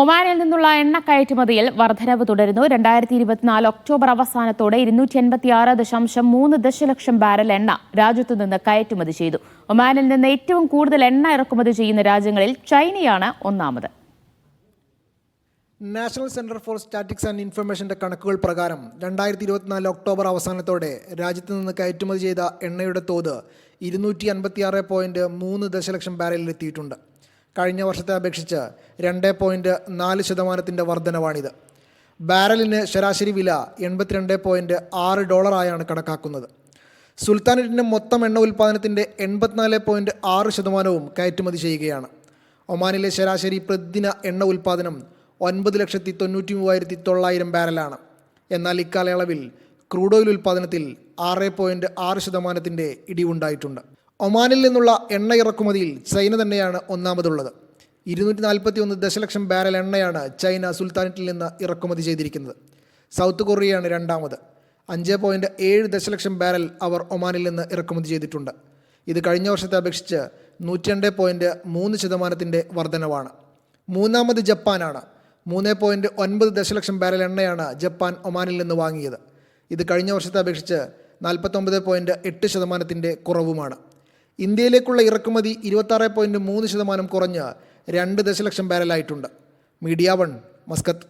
ഒമാനിൽ നിന്നുള്ള എണ്ണ കയറ്റുമതിയിൽ വർധനവ് തുടരുന്നു. 2024 ഒക്ടോബർ അവസാനത്തോടെ 286.3 ദശലക്ഷം ബാരൽ എണ്ണ രാജ്യത്തുനിന്ന് കയറ്റുമതി ചെയ്തു. ഒമാനിൽ നിന്ന് ഏറ്റവും കൂടുതൽ എണ്ണ ഇറക്കുമതി ചെയ്യുന്ന രാജ്യങ്ങളിൽ ചൈനയാണ് ഒന്നാമത്. National centre for statics and ഇൻഫർമേഷന്റെ കണക്കുകൾ പ്രകാരം 2024 ഒക്ടോബർ അവസാനത്തോടെ രാജ്യത്ത് നിന്ന് കയറ്റുമതി ചെയ്ത എണ്ണയുടെ തോത് 256.3 ദശലക്ഷം ബാരലിലെത്തിയിട്ടുണ്ട്. കഴിഞ്ഞ വർഷത്തെ അപേക്ഷിച്ച് 2.4% വർധനവാണിത്. ബാരലിന് ശരാശരി വില $82.6 കണക്കാക്കുന്നത്. സുൽത്താനേറ്റിൻ്റെ മൊത്തം എണ്ണ ഉൽപ്പാദനത്തിൻ്റെ 84.6% കയറ്റുമതി ചെയ്യുകയാണ്. ഒമാനിലെ ശരാശരി പ്രതിദിന എണ്ണ ഉൽപ്പാദനം 9,93,900 ബാരലാണ്. എന്നാൽ ഇക്കാലയളവിൽ ക്രൂഡ് ഓയിൽ ഉൽപ്പാദനത്തിൽ 6.6% ഇടിവുണ്ടായിട്ടുണ്ട്. ഒമാനിൽ നിന്നുള്ള എണ്ണ ഇറക്കുമതിയിൽ ചൈന തന്നെയാണ് ഒന്നാമതുള്ളത്. 241 ദശലക്ഷം ബാരൽ എണ്ണയാണ് ചൈന സുൽത്താനേറ്റിൽ നിന്ന് ഇറക്കുമതി ചെയ്തിരിക്കുന്നത്. സൗത്ത് കൊറിയയാണ് രണ്ടാമത്. 5.7 ദശലക്ഷം ബാരൽ അവർ ഒമാനിൽ നിന്ന് ഇറക്കുമതി ചെയ്തിട്ടുണ്ട്. ഇത് കഴിഞ്ഞ വർഷത്തെ അപേക്ഷിച്ച് 102.3% വർധനവാണ്. മൂന്നാമത് ജപ്പാനാണ്. 3.9 ദശലക്ഷം ബാരൽ എണ്ണയാണ് ജപ്പാൻ ഒമാനിൽ നിന്ന് വാങ്ങിയത്. ഇത് കഴിഞ്ഞ വർഷത്തെ അപേക്ഷിച്ച് 49.8% കുറവുമാണ്. ഇന്ത്യയിലേക്കുള്ള ഇറക്കുമതി 26.3% കുറഞ്ഞ് 2 ദശലക്ഷം ബാരലായിട്ടുണ്ട്. Media 1, Muscat.